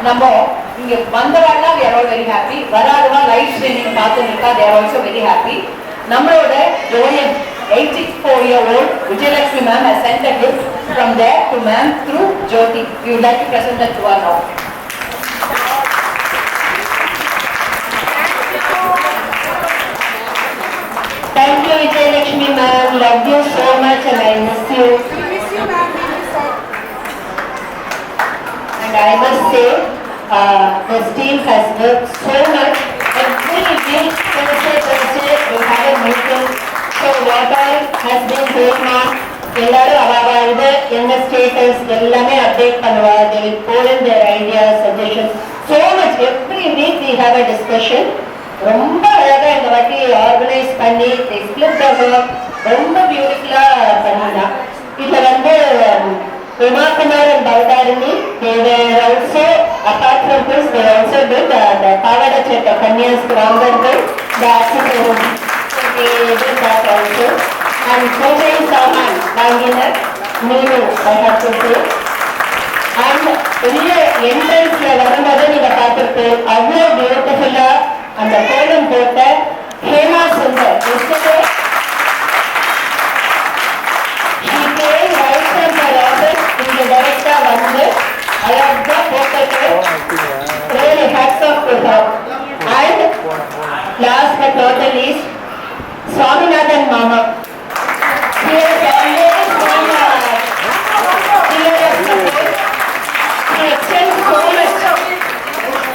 நம்ம இங்க வந்தவாள்னா we are all very happy. வராதவா லைவ் ஸ்ட்ரீமிங் பார்த்து நிக்கா they are also very happy. நம்மளோட Joan 84-year-old Vijayalakshmi ma'am has sent a gift from there to ma'am through Jyoti. We would like to present that to her now. Thank you Vijayalakshmi ma'am. Love you so much and I miss you. And I must say, this team has worked so much. Every week, Thursday, we have a meeting. So whatever has been going on, எல்லாரும் அவங்களோட என்ன status எல்லாமே update பண்ணுவா. They will pour in their ideas, suggestions. So much. Every week we have a discussion. ரொம்ப அழகா இந்த வாட்டி organise பண்ணி they split the work. ரொம்ப பியூட்டிஃபுல்லா பண்ணினா. இதுல வந்து Uma Kumar and Baldarini, they were also, apart from this, they also did the Pavada Chetta, Kanyas Gramgargal, the accessory. They did that also. And Kojai Saman, Bangina, Nunu, I have to say. And in the entrance, Varamada, in the Patrick, Avlo beautiful, and the Kolam Pota, Hema Sundar, yesterday, she came right from her office. The director வந்து அழகா போட்டுட்டு really hats off to her. And last but not the least, Swaminathan Mama. He has always been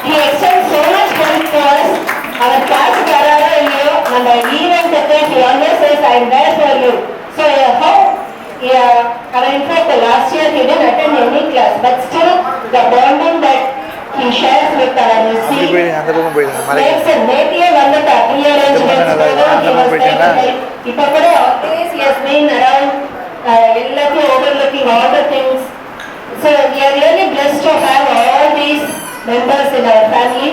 he extends so much help to us. Our class garara illiyo and event he always says I am there for you. So how in fact the last year he didn't attend any class, but still the bonding that he shares with our receive makes a native under the pre-arrangements program. He was there to help. Ipa kuda always he has been around everything, overlooking all the things. So we are really blessed to have all these members in our family.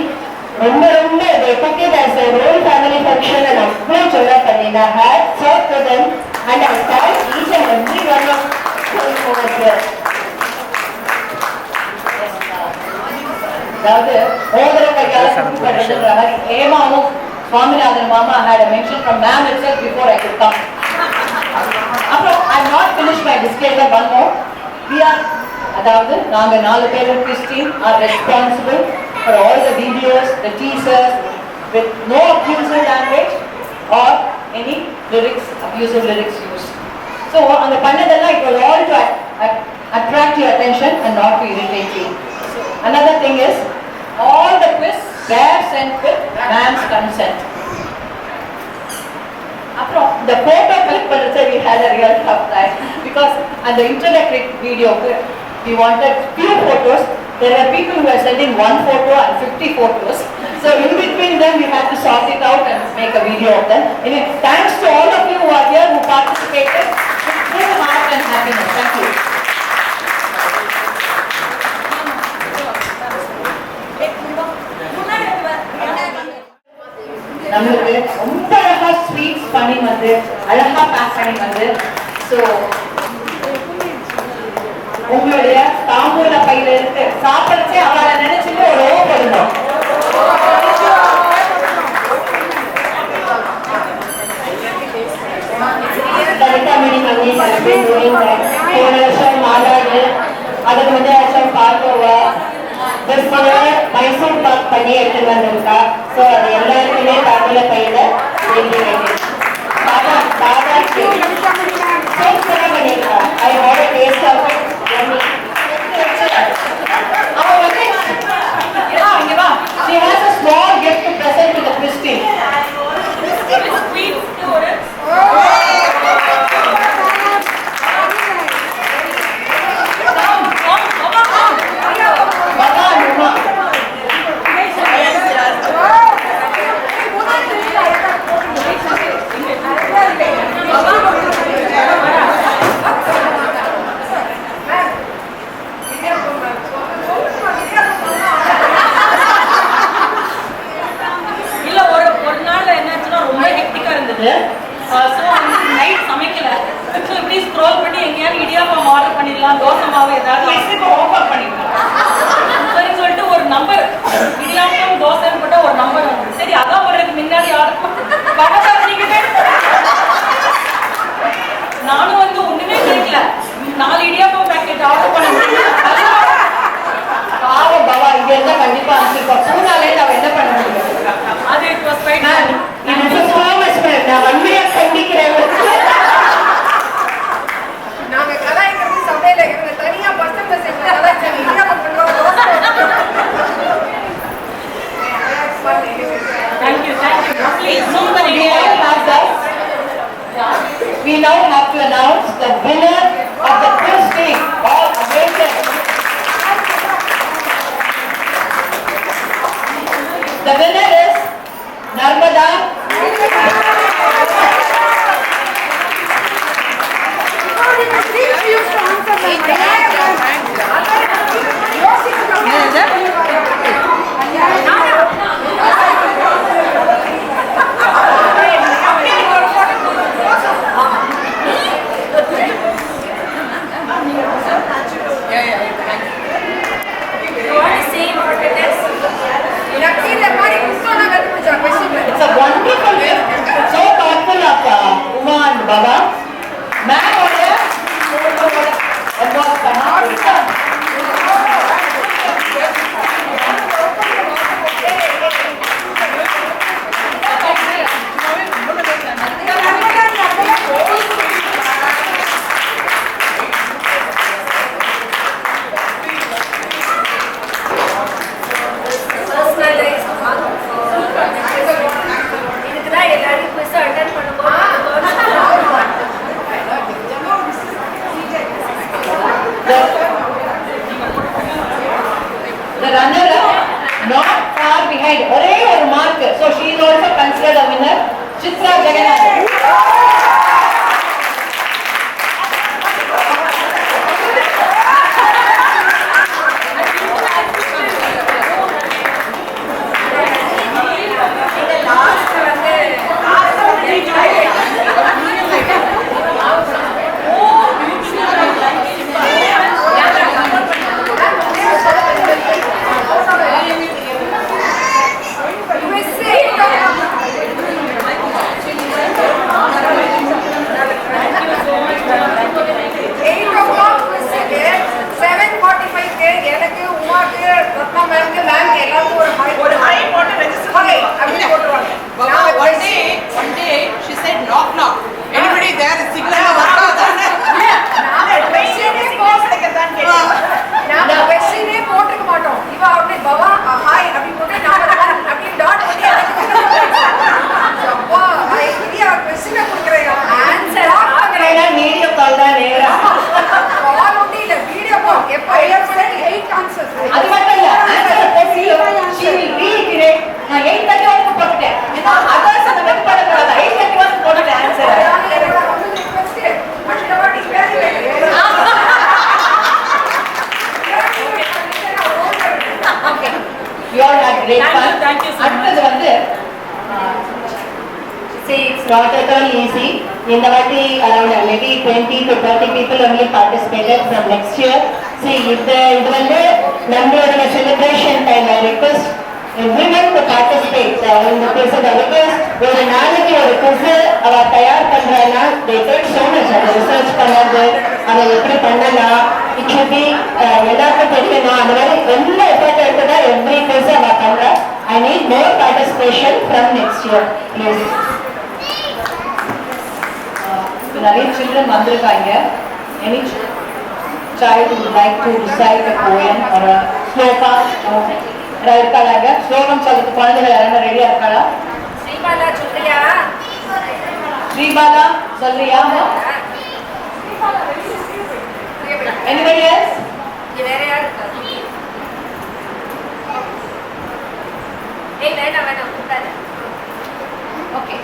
Rumba they took it as a whole family function and avlo cholla pannina. Hats off to them and I thank each and every one of them over here. அதாவது ஓதர கையால பண்ணுறதுக்காக ஏமாவும் Swaminathan Mama had a mention from ma'am itself before I could come. அப்புறம் I am not finished my disclaimer, one more. We are அதாவது நாங்க 4 பேரும் Christine are responsible for all the videos, the teasers with no abusive language or any lyrics, abusive lyrics used. So அந்த பண்ணதெல்லாம் it was all to attract your attention and not to irritate you. Another thing is all the quiz were sent with ma'am's consent. Apro the photo click பண்ணது we had a real tough time because at the introductory video we wanted few photos. There were people who were sending 1 photo and 50 photos. So in between them we had to sort it out and make a video of them. Anyway, thanks to all of you who are here who participated with full heart and happiness. Thank you. நம்மளுக்கு ரொம்ப அழகா sweets பண்ணி வந்து அழகா back பண்ணி வந்து so உங்களுடைய தாம்பூல பையில இருக்கு சாப்பிடுச்சு அவளை நினைச்சுட்டு ஒரு ஓ போடணும். போன வருஷம் மாநாடு அதுக்கு வந்து பார்க்கவா மைசூர் பாக் பண்ணி எடுத்துட்டு வந்திருக்கா. ஸோ அது எல்லாருக்குமே தாம்பூல பையில பண்ணிருக்கா. I have a taste of it. She has a small gift to present to the Christine. நானும் வந்து ஒண்ணுமே கேட்கல, 4 இடியாப்பம் பேக்கெட் ஆர்டர் பண்ண பாவம் பாபா இங்க இருந்தா கண்டிப்பா அனுப்பிருப்பா. பூனாலே அவ என்ன பண்ண முடியும்? அது இட் வாஸ் குவைட் நான் வன்மையா கண்டிக்கிறேன். நாங்க கலாய்க்கிறது சபையில இவங்க தனியா பசங்க சேர்ந்து கலாய்ச்சாங்க. இடியாப்பம் பண்ணுவோம். Thank you. Please, we now have to announce the winner of the quiz week. All amazing. The winner is Narmada. It's a wonderful gift. So thoughtful of Uma and Baba. Ma'am, the runner-up not far behind. Orey or mark. So she is also considered a winner. Chitra Jagannath. அது மட்டும் இல்ல, she will reiterate. நான் 8:30 வரைக்கும் போட்டுட்டேன். ஏன்னா others அந்த வெட்படக்கூடாது. 8:30 வரைக்கும் போட்டுட்டேன் answer. Okay. You all had great fun. Thank you so much. அடுத்தது வந்து See, it's not at all easy. In the vati around maybe 20 to 30 people only participated from next year. See, if the number celebration time, I request everyone to participate in the quiz. ஒரு நாளைக்கு ஒரு quiz அவ தயார் பண்றானா, they take so much of research பண்ணது, அதை எப்படி பண்ணலாம், it should be எல்லாருக்கும் தெரியணும், அந்த மாதிரி எல்லா எஃபர்ட் எடுத்துட்டா every quiz அவ பண்றா. I need more participation from next year, please. நிறைய children வந்திருக்காங்க. Any child who would like to recite a poem or a sloka இருக்காங்க. ஸ்லோகம் சொல்றதுக்கு குழந்தைகள் யாரும் ரெடியா இருக்காளா? ஸ்ரீபாலா சொல்றியா? ஸ்ரீபாலா சொல்றியா? Anybody else? வேற யாரு இருக்கா? வேண்டாம் கூடாது. ஓகே,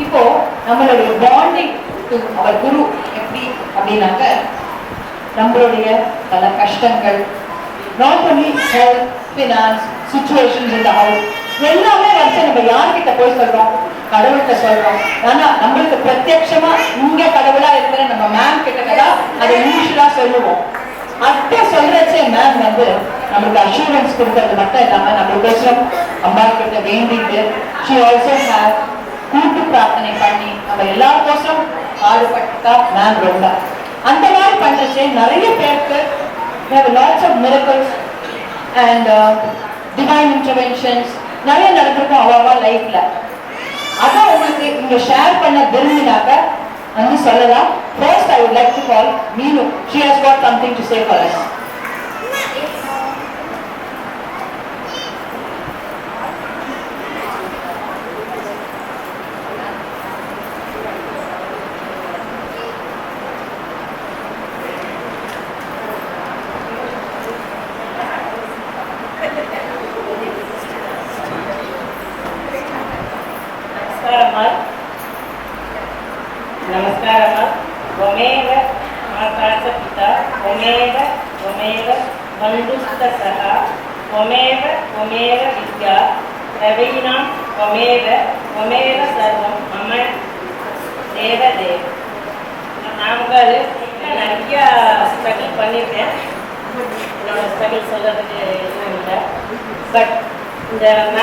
இப்போ நம்மளுடைய பாண்டிங் டு அவர் குரு எப்படி அப்படின்னாக்க, நம்மளுடைய பல கஷ்டங்கள், not only health, finance, situations இந்த ஹவுஸ், எல்லாமே வச்சு நம்ம யார்கிட்ட போய் சொல்றோம்? கடவுள்கிட்ட சொல்றோம். ஆனா நம்மளுக்கு பிரத்யட்சமா இங்க கடவுளா இருக்கிற நம்ம மேம் கிட்ட அதை யூஸ்வலா சொல்லுவோம். அட்ட சொல்றச்சே மேம் வந்து நம்மளுக்கு அஷூரன்ஸ் கொடுக்கறது மட்டும் இல்லாம நம்மளுக்கு அம்மா கிட்ட வேண்டிட்டு she also have good பிரார்த்தனை பண்ணி நம்ம எல்லாருக்கோசம் பாடுபட்டா மேம் ரொம்ப அந்த மாதிரி பண்றச்சே நிறைய பேருக்கு lots of miracles and divine interventions நிறைய நடந்திருக்கும் அவ லைஃப்ல. அதான் உங்களுக்கு இங்க ஷேர் பண்ண விரும்பினாக்க வந்து சொல்லலாம். First I would like to call Meenu. She has got something to say for us. नमस्कारः त्वमेव माता च पिता त्वमेव त्वमेव बन्धुस्तः सखा त्वमेव त्वमेव विद्या द्रवीणां त्वमेव त्वमेव सर्वं मम देवदेव. நாங்கள் நிறைய ஸ்ட்ரகிள் பண்ணியிருக்கேன். என்னோட ஸ்ட்ரகிள் சொல்கிறதுக்கு எதுவும் இல்லை. பட் இந்த நம்ம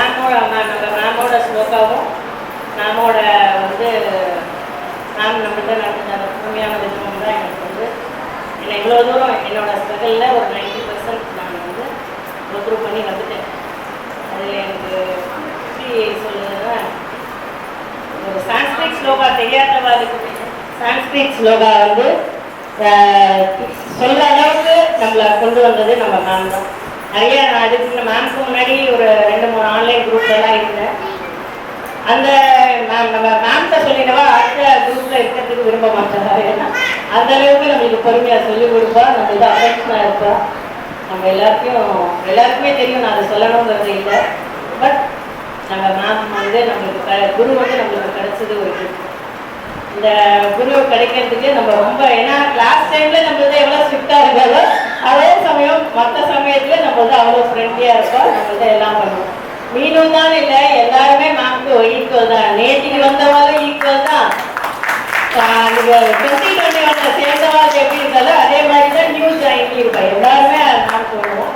மேமோட ஸ்லோகாவும் மேமோட வந்து மேம் நம்மகிட்ட நடந்த அந்த உண்மையான விதமும் தான் எனக்கு வந்து என்னை இவ்வளோ தூரம் என்னோட ஸ்ட்ரகிளில் ஒரு 90% நான் வந்து ப்ரூவ் பண்ணி வந்துட்டேன். அதில் எனக்கு எப்படி சொல்லுதுன்னா ஒரு சான்ஸ்கிரிட் ஸ்லோகா தெரியாதவாளுக்கு சான்ஸ்கிரிட் ஸ்லோகா வந்து சொல்கிற அளவுக்கு நம்மளை கொண்டு வந்தது நம்ம மேம் தான். நிறைய அதுக்கு மேம்க்கு முன்னாடி ஒரு 2-3 ஆன்லைன் குரூப்லாம் இருந்தேன். அந்த நம்ம மேம்கிட்ட சொல்லிடவா அடுத்த குரூப்பில் இருக்கிறதுக்கு விரும்ப மாட்டாங்க. ஏன்னா அந்த அளவுக்கு நம்மளுக்கு பொறுமையாக சொல்லிக் கொடுப்பா, நம்ம இதை அஃபெக்ஷனாக இருப்பா. நம்ம எல்லாருக்குமே தெரியும், நான் அதை சொல்லணுங்கிறது இல்லை. பட் நம்ம மேம் வந்து நம்மளுக்கு குரு வந்து நம்மளுக்கு கிடைச்சது ஒரு கிஃப்ட். இந்த குரு கிடைக்கிறதுக்கு நம்ம ரொம்ப ஏன்னா கிளாஸ் டைமில் நம்ம வந்து எவ்வளோ ஸ்ட்ரிக்டாக இருக்காதோ அதே சமயம் மற்ற சமயத்தில் நம்ம வந்து அவ்வளோ ஃப்ரெண்ட்லியாக இருப்போம். நம்ம வந்து எல்லாம் பண்ணுவோம். மீனும் தான் இல்லை, எல்லாருமே மேம்க்கு ஈக்குவல் தான். நேற்றுக்கு வந்தவாலும் ஈக்குவல் தான். நீங்கள் 2021 சேர்ந்தவாளுக்கு எப்படி இருந்தாலும் அதே மாதிரி தான் நியூ ஜாயின் இருப்போம். எல்லாருமே மேம் சொல்லுவோம்.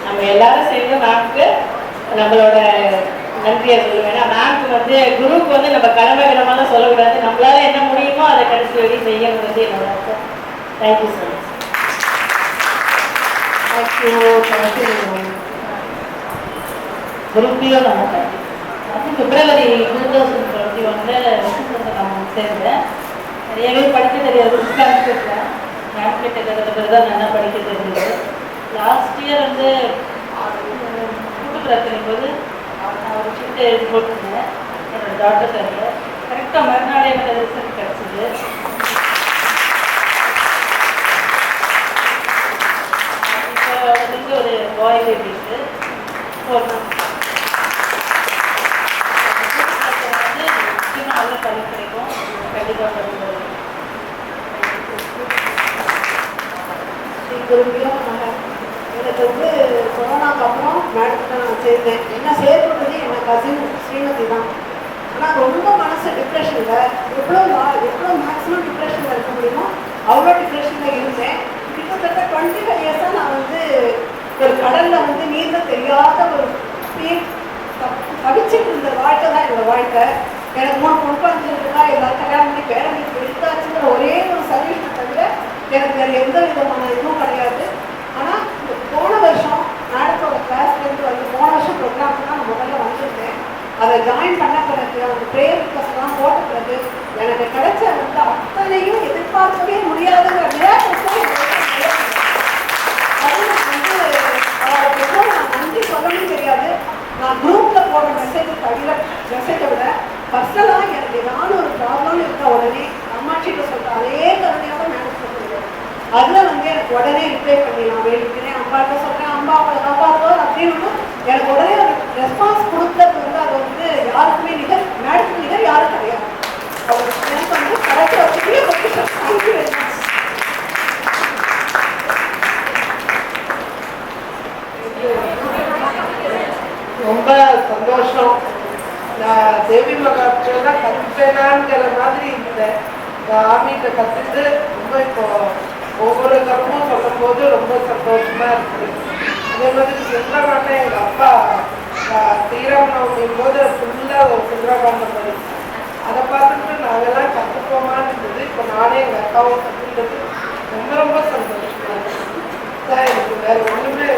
நம்ம எல்லாரும் சேர்ந்து மேம்க்கு நம்மளோட நன்றியை சொல்லுவேன். ஏன்னா மேம்க்கு வந்து குரூப் வந்து நம்ம கடமைகரமாக சொல்லக்கூடாது. நம்மளால என்ன முடியுமோ அதை கடைசி வரைக்கும் செய்யணுங்கிறது என்னோட ஆசை. Thank you so much. தேங்க்யூ. குரூப்லேயும் நம்ம பிப்ரவரி 2021 நான் சேர்ந்தேன். நிறையவே படிக்க தெரியாது. மேம்கிட்ட கற்றுக்கிறது தான் நல்லா படிக்க தெரிஞ்சது. லாஸ்ட் இயர் வந்து கூட்டு பிரச்சனை போது நான் ஒரு ஷீட்டை எழுதி போட்டுருந்தேன் என்னோட டாக்டர் சார். கரெக்டாக மறுநாள் எனக்கு ரிசல்ட் கிடச்சிது. இப்போ வந்து ஒரு பாய் பேபி இருக்குது. 4 months. நல்ல பலன் கிடைக்கும். கண்டிப்பாக பண்ணுவோம். குருவியும் எனக்கு வந்து கொரோனாக்கு அப்புறம் மேடத்துக்கு நான் சேர்ந்தேன். என்ன சேர்த்துறது என்ன கசின் ஸ்ரீமதி தான். ஆனால் ரொம்ப மனசு டிப்ரெஷனில் எவ்வளோ மேக்ஸிமம் டிப்ரெஷனில் இருக்க முடியுமோ அவ்வளோ டிப்ரெஷனில் இருந்தேன். கிட்டத்தட்ட 25 இயர்ஸாக நான் வந்து ஒரு கடலில் வந்து நீந்த தெரியாத ஒரு தவிச்சிட்டு இருந்த வாழ்க்கை தான் என்னோடய வாழ்க்கை. எனக்கு 3 பொண்ணு குழந்தைங்களுக்கா எல்லாரும் கல்யாணம் பண்ணி பேரங்களுக்கு எடுத்தாச்சுங்கிற ஒரே ஒரு சர்வீஸை தவிர எனக்கு வேறு எந்த விதமான இதுவும் கிடையாது. ஆனால் போன வருஷம் மேடத்தோட கிளாஸ்லேருந்து வந்து போன வருஷம் ப்ரோக்ராம்க்கு தான் நான் முதல்ல வந்திருந்தேன். அதை ஜாயின் பண்ண பிறகு அந்த ப்ரேயர் ரிக்வெஸ்ட்லாம் போட்ட பிறகு எனக்கு கிடைச்ச வந்து அத்தனையும் எதிர்பார்க்கவே முடியாதுங்கிற அது வந்து நான் நன்றி சொல்லணும்னு தெரியாது. நான் குரூப்பில் போடுற மெசேஜை விட பர்சனலாக எனக்கு ஏதாவது ஒரு ப்ராப்ளம்னு இருக்கா உடனே அம்மாச்சிட்ட சொல்கிற அதே கருணையாக மேனேஜ் பண்ணுறது. அதில் வந்து எனக்கு உடனே ரிப்ளை பண்ணி நான் வேண்டிக்கிறேன், அம்மாட்ட சொல்கிறேன், அம்மா அவளை காப்பாற்றுவோம் அப்படின்னு எனக்கு உடனே ஒரு ரெஸ்பான்ஸ் கொடுத்தது வந்து அது வந்து யாருக்குமே மேடத்துக்கு நிகர் யாரும் கிடையாது. அவங்களுக்கு எனக்கு வந்து கரெக்டாக வச்சுக்கவே okay sir. Thank you very much. ரொம்ப சந்தோஷம். நான் தேவி மகாத்மா கற்றுப்பேனாங்கிற மாதிரி இருந்தேன். ஆர்மிகிட்ட கற்றுட்டு ரொம்ப இப்போ ஒவ்வொரு தரமும் சொல்லும் போது ரொம்ப சந்தோஷமா இருக்குது. அதே மாதிரி சுந்தரமான எங்கள் அப்பா ஸ்ரீராமநவமி போது ஃபுல்லாக ஒரு சுந்தரகாண்டம் படிச்சு அதை பார்த்துட்டு நாங்கெல்லாம் கற்றுப்போமான்னு இருந்தது. இப்போ நானே எங்கள் அக்காவும் கற்றுக்கிட்டது ரொம்ப ரொம்ப சந்தோஷமா இருக்கு. தான் எனக்கு வேற ஒன்றுமே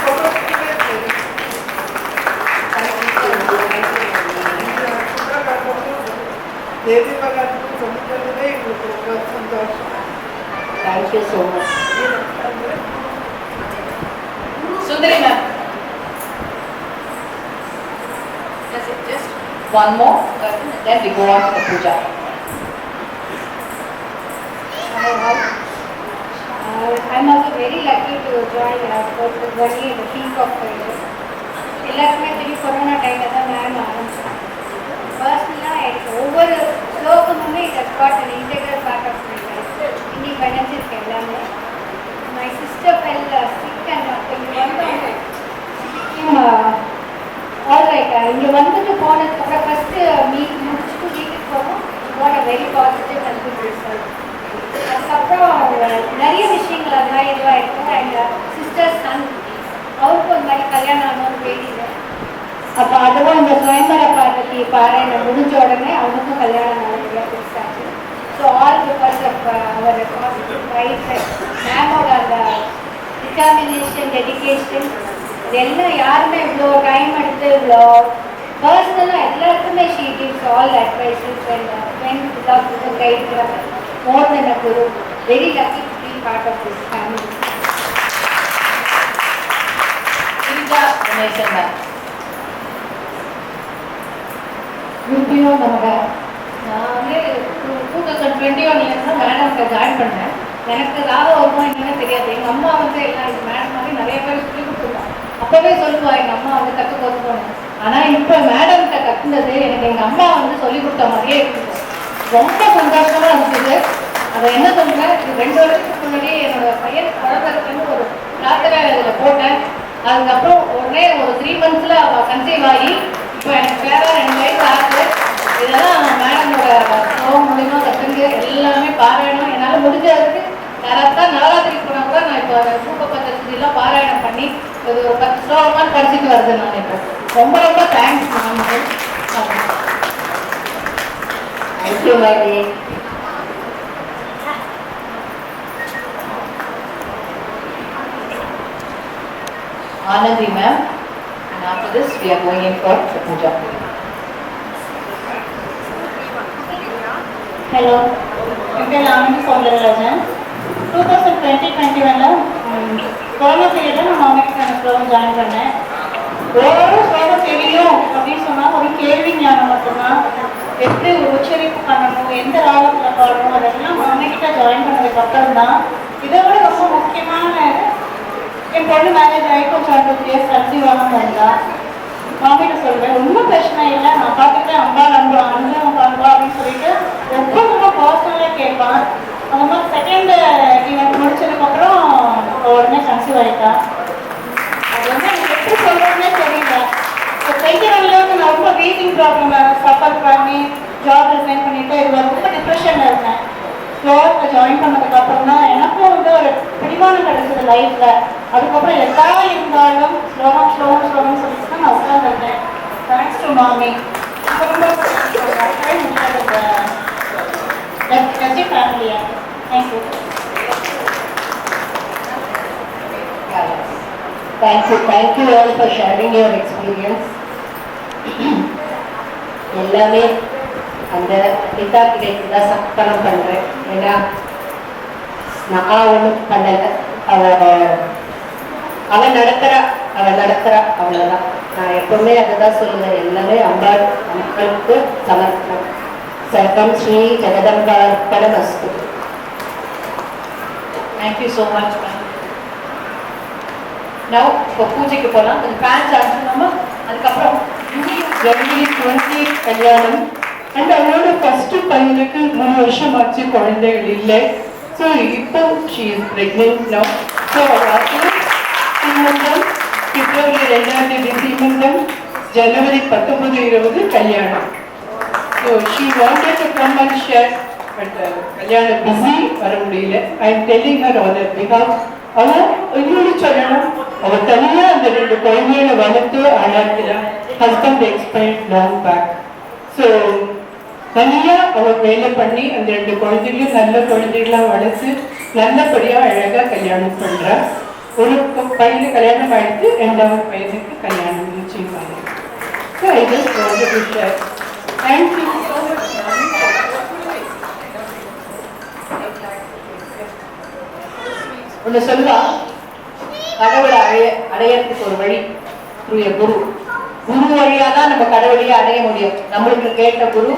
சொல்றதுக்குமே தெரியும். தேவி மகாத்துக்கு சொல்லி தந்ததே எங்களுக்கு ரொம்ப சந்தோஷம். Thank you so much. Sundari ma'am. Just one more curtain and then we go on to the puja. I'm also very lucky to join Gandhi at the peak of career. எல்லாருக்குமே தெரியும் கொரோனா டைமில் தான் மேம் ஆரம்பிச்சாங்க. பர்சனலாக எனக்கு ஒவ்வொரு ஸ்லோகமுமே it has got an integral part of my life. இன்னைக்கு நினச்சிருக்கேன் எல்லாமே. My sister fell sick and கொஞ்சம் வந்தவங்க ஆல்ரைட் இங்கே வந்துட்டு போனதுக்கப்புறம் ஃபஸ்ட்டு முடிச்சுட்டு வீட்டுக்கு போனோம். What a very positive and good result. அதுக்கப்புறம் நிறைய விஷயங்கள் அது மாதிரி இதுவாக இருக்கும். எங்கள் சிஸ்டர் சன் அவருக்கும் ஒரு மாதிரி கல்யாணம் ஆனோன்னு வேண்டியது. அப்போ அதுவும் இந்த சுயம்பர பார்வதி பாராயணம் முடிஞ்ச உடனே அவனுக்கும் கல்யாணம் நல்லபடியாக பிடிச்சாச்சு. So all because of our positive wife மேமோட அந்த டிட்டர்மினேஷன் டெடிக்கேஷன் இதெல்லாம் யாருமே இவ்வளோ டைம் எடுத்து இவ்வளோ பர்சனலாக எல்லாருக்குமே she gives all advices and friends without guide more than a guru. Very lucky to be part of this family. Srija Ganesan ma'am. யூபியோ நமக்கு நான் வந்து 2021 இயர்ஸ் தான் மேடம்கிட்ட ஜாயின் பண்ணேன். எனக்கு ஏதாவது வருமா என்னன்னு தெரியாது. எங்கள் அம்மா வந்து எல்லாம் இது மேடம் மாதிரி நிறைய பேர் சொல்லி கொடுத்துருவாங்க. அப்போவே சொல்லுவா எங்கள் அம்மா வந்து கற்றுக் கொடுக்கணும். ஆனால் இப்போ மேடம்கிட்ட கற்றுனது எனக்கு எங்கள் அம்மா வந்து சொல்லிக் கொடுத்த மாதிரியே இருக்குது. ரொம்ப சந்தோஷமாக இருந்தது. அதை என்ன சொல்லுங்கள், இது 2 வருஷத்துக்கு முன்னாடி என்னோட பையன் குழந்தைன்னு ஒரு ராத்திரை இதில் போட்டேன். அதுக்கப்புறம் உடனே ஒரு 3 monthsல அவள் கன்சீவ் ஆகி இப்போ எனக்கு வேற 2 வயசு ஆகுது. இதெல்லாம் மேடமோட ஸ்லோகம் மூலிமா கற்றுங்க எல்லாமே பாராயணம் என்னால் முடிஞ்சதுக்கு யாராவது நவராத்திரிக்கு போனால் கூட நான் இப்போ சூப்ப பத்திரலாம் பாராயணம் பண்ணி இது ஒரு 10 ஸ்லோகமாக படிச்சுட்டு வருது. நான் இப்போ ரொம்ப ரொம்ப தேங்க்ஸ் மேம். தேங்க்யூ மேரி. Anandi ma'am, and after this we are going in for the puja. Hello, என் பேர் ஆனந்தி சௌந்தரராஜன். 2020-21 கொரோனா பீரியடில் நான் மாமேக்கான ப்ரோக்ராம் ஜாயின் பண்ணேன். ஓரளவு ஸ்லோகம் தெரியும் அப்படின்னு சொன்னால் ஒரு கேள்வி ஞானம் மட்டும்தான். எப்படி உச்சரிப்பு பண்ணணும், எந்த ராகத்தில் பாடணும், அதெல்லாம் மாமேக்கிட்ட ஜாயின் பண்ணதுக்கப்புறம் தான் இதை விட ரொம்ப முக்கியமான என் பொண்ணு மேரேஜ் ஆகி கொஞ்சம் 2 years கன்சீவ் ஆகாமல் இருந்தா. மாமிகிட்ட சொல்வேன் ஒன்றும் பிரச்சனை இல்லை, நான் பார்த்துக்கிட்டேன், அம்பா நம்பா அனுபவம் பண்ணுவா அப்படின்னு சொல்லிட்டு ரொம்ப ரொம்ப பர்சனலாக கேட்பான். அந்த மாதிரி செகண்ட் ஈவெண்ட் முடிச்சதுக்கப்புறம் உடனே கன்சீவ் ஆகிட்டா. அது வந்து எனக்கு எப்படி சொல்கிறதுனே தெரியல. இப்போ செய்கிறவங்களுக்கு நான் ரொம்ப வீட்டிங் ப்ராப்ளம் சஃபர் பண்ணி ஜாப் ரிசைன் பண்ணிட்டு இது ரொம்ப டிப்ரெஷனில் இருந்தேன். ஸ்லோகத்தை ஜாயின் பண்ணதுக்கப்புறம் தான் எனக்கும் வந்து ஒரு பிடிமானம் கிடைச்சது லைஃப்பில். அதுக்கப்புறம் எல்லாம் இருந்தாலும் ஸ்லோகம் ஸ்லோகம் ஸ்லோகம் சொல்லிட்டு தான் நான் உட்காந்துருந்தேன். தேங்க்ஸ் டு மாமி. ரொம்ப ஃபேமிலியா. Thank you. Thank you all for sharing your experience. எல்லாமே அந்த பிதா கிட்ட தான் சக்கரம் பண்ணுறேன். ஏன்னா நான் ஒன்றும் பண்ணலை, அவன் நடத்துகிறா அவ்வளோதான். நான் எப்பவுமே அதை தான் சொல்லுவேன், எல்லாமே அம்பாள் மக்களுக்கு சமர்ப்பணம். சர்வம் Sri ஜெகதம்பார்ப்பணமஸ்து. Thank you so much ma'am. Now for பூஜைக்கு போகலாம். கொஞ்சம் ஃபேன்ஸ் அடிச்சுனோமா அதுக்கப்புறம் ஜனவரி 20 கல்யாணம். அண்ட் அவனோட ஃபர்ஸ்ட் பையனுக்கு 3 வருஷம் ஆச்சு, குழந்தைகள் இல்லை. ஸோ இப்போ she is pregnant now. So சீமந்தம் பிப்ரவரி 2ஆம் தேதி சீமந்தம், ஜனவரி 19-20 கல்யாணம். So she wanted to come and share, but கல்யாணம் பிஸி வர முடியல. I am telling her on her because அவன் இன்னொரு சொல்லணும், அவன் தனியாக அந்த 2 குழந்தைகளை வளர்த்து அழகிறான். Husband expired long back. So தனியா அவள் வேலை பண்ணி அந்த 2 குழந்தைகளையும் நல்ல குழந்தைகளா வளர்த்து நல்லபடியா அழகா கல்யாணம் பண்றா. ஒரு பையனுக்கு கல்யாணம் ஆயிடுத்து, 2வது பையனுக்கு கல்யாணம் நிச்சயமாக. So I just wanted to share. Thank you so much. ஒன்று சொல்லுவா, கடவுளை அடையறதுக்கு ஒரு வழி through a குரு. குரு வழியா தான் நம்ம கடவுளையே அடைய முடியும். நம்மளுக்கு கேட்ட குரு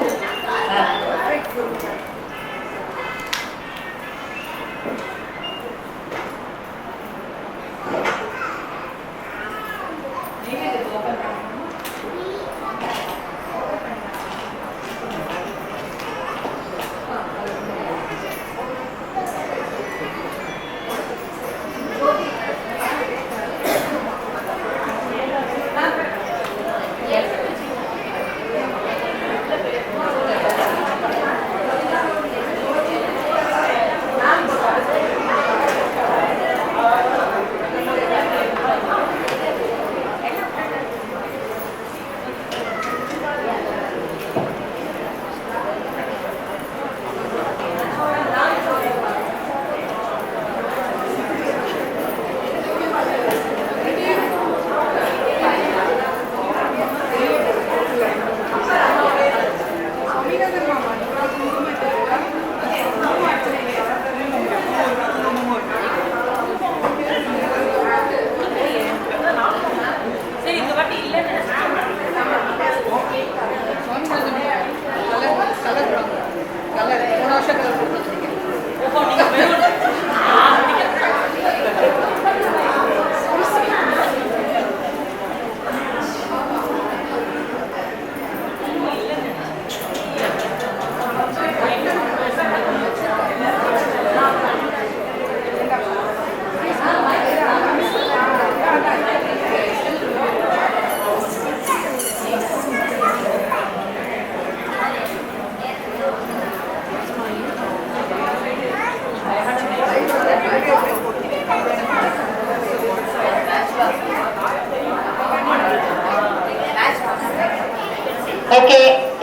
ஓகே,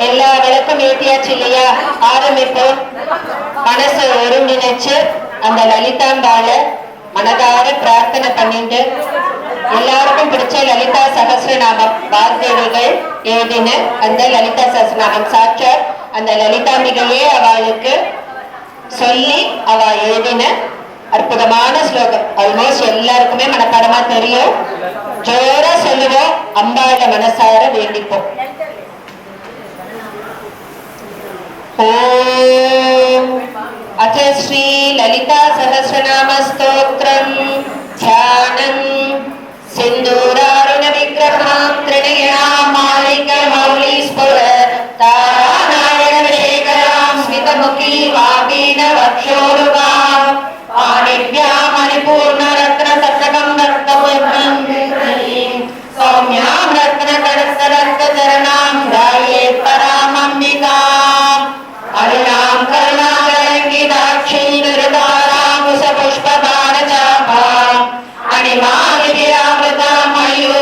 எல்லா விளக்கம் ஏற்றியாச்சு இல்லையா? ஆரம்பிப்போம். மனசை ஒருங்கிணைச்சு அந்த லலிதாம்பாள மனதார பிரார்த்தனை பண்ணிட்டு, எல்லாருக்கும் பிடிச்ச லலிதா சகஸ்ரநாமம் வார்த்தைகள் எழுதின அந்த லலிதா சகஸ்ரநாமம் சாட்சாத் அந்த லலிதாம்பிகையே அவளுக்கு சொல்லி அவ எழுதின அற்புதமான ஸ்லோகம். ஆல்மோஸ்ட் எல்லாருக்குமே மனப்பாடமா தெரியும். ஜோரா சொல்லுவோம், அம்பாள மனசார வேண்டிப்போம். अथ श्री ललिता सहस्रनाम स्तोत्रम् ध्यानम् सिन्दूरारुण विग्रहां त्रिनयनां मालिकमौली स्फुर तारानारायण शेखरां स्मितमुखी वागीन वक्षोरुगां पाणिभ्यां मणिपूर्ण रत्न सतकं रक्तपूर्णं सौम्यां रत्न कड़स्त रक्त चरणां ध्यायेत् परामम्बिकाम् अरुणां करुणाकरङ्गिताक्षीं विरुतारां कुशपुष्पबाणचापाम् अणिमालिभिरावृतां मयूर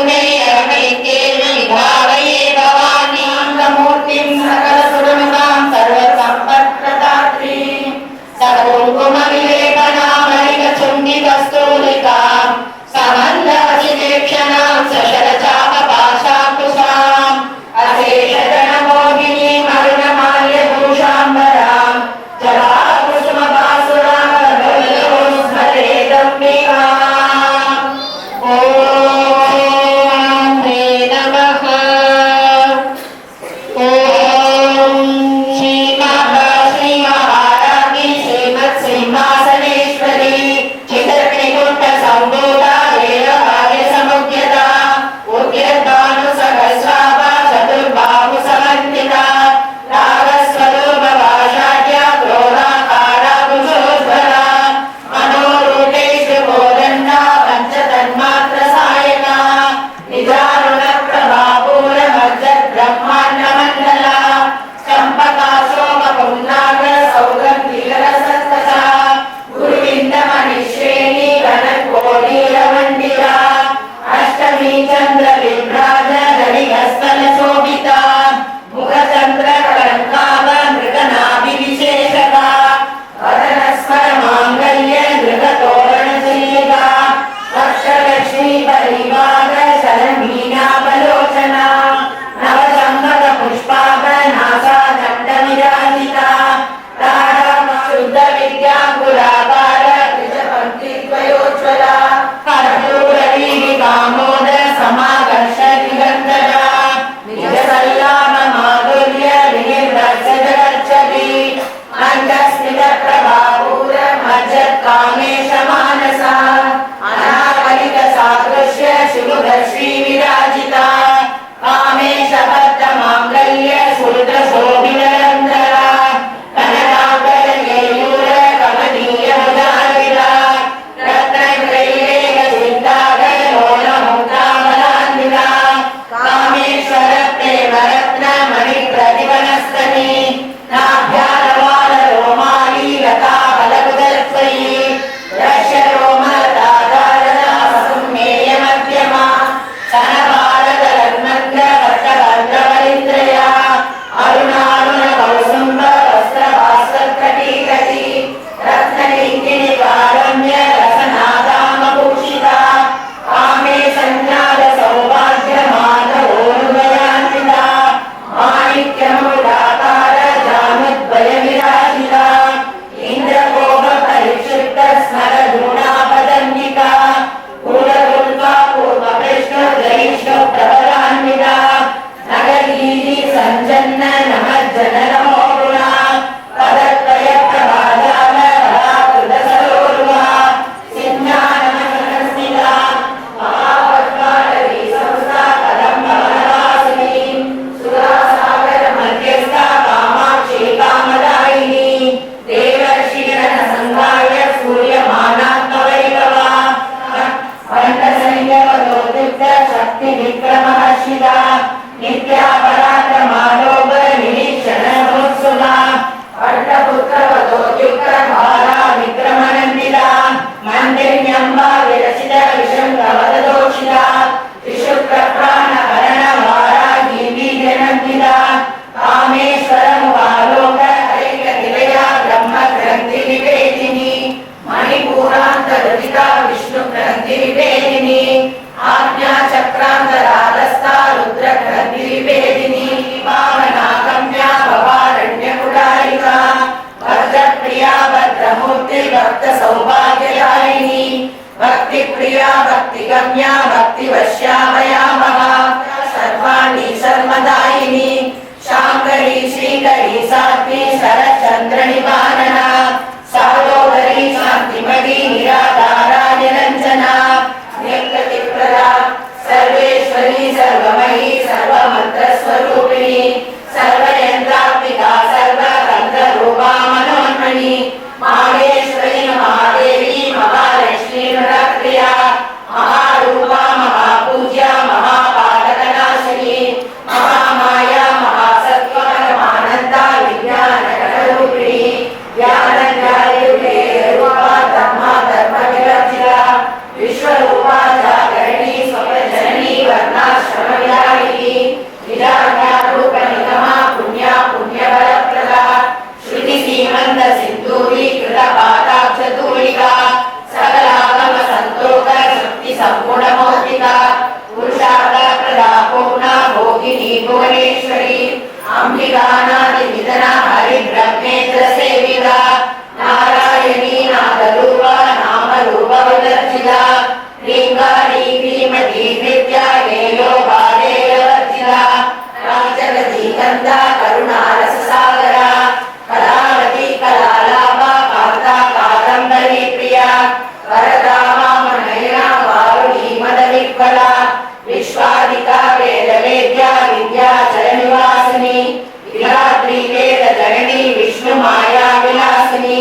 विष्णु माया विलासिनी